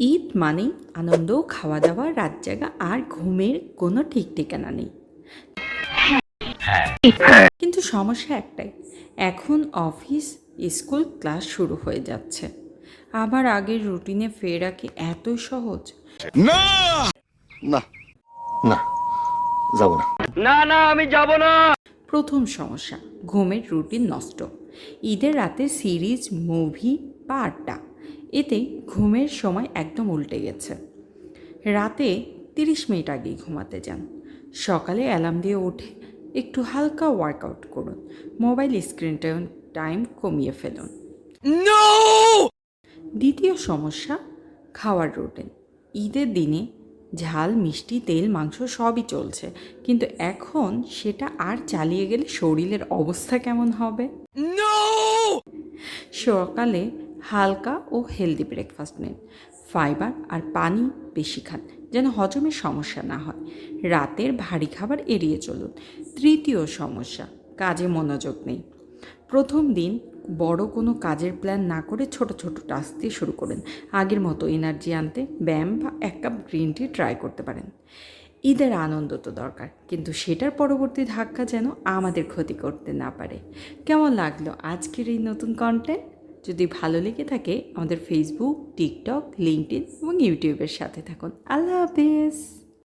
ঈদ মানেই আনন্দ, খাওয়া দাওয়া, রাত জাগা আর ঘুমের কোনো ঠিক ঠিকানা নেই। কিন্তু সমস্যা একটাই, এখন অফিস, স্কুল, ক্লাস শুরু হয়ে যাচ্ছে। আবার আগের রুটিনে ফেরা কি এতই সহজ? না না না, যাব না। প্রথম সমস্যা, ঘুমের রুটিন নষ্ট। ঈদের রাতে সিরিজ, মুভি বা আড্ডা, এতে ঘুমের সময় একদম উল্টে গেছে। রাতে 30 মিনিট আগেই ঘুমাতে যান, সকালে অ্যালার্ম দিয়ে উঠে একটু হালকা ওয়ার্কআউট করুন, মোবাইল স্ক্রিন টাইম কমিয়ে ফেলুন। দ্বিতীয় সমস্যা, খাওয়ার রুটিন। ঈদের দিনে ঝাল, মিষ্টি, তেল, মাংস সবই চলছে, কিন্তু এখন সেটা আর চালিয়ে গেলে শরীরের অবস্থা কেমন হবে? সকালে হালকা ও হেলদি ব্রেকফাস্ট নিন, ফাইবার আর পানি বেশি খান যেন হজমের সমস্যা না হয়। রাতের ভারী খাবার এড়িয়ে চলুন। তৃতীয় সমস্যা, কাজে মনোযোগ নেই। প্রথম দিন বড় কোনো কাজের প্ল্যান না করে ছোট ছোট টাস্ক দিয়ে শুরু করুন। আগের মতো এনার্জি আনতে ব্যায়াম বা 1 কাপ গ্রিন টি ট্রাই করতে পারেন। ঈদের আনন্দ তো দরকার, কিন্তু সেটার পরবর্তী ধাক্কা যেন আমাদের ক্ষতি করতে না পারে। কেমন লাগলো আজকের এই নতুন কন্টেন্ট? যদি ভালো লেগে থাকে আমাদের ফেসবুক, টিকটক, লিঙ্কডইন এবং ইউটিউবের সাথে থাকুন। আল্লাহ হাফেজ।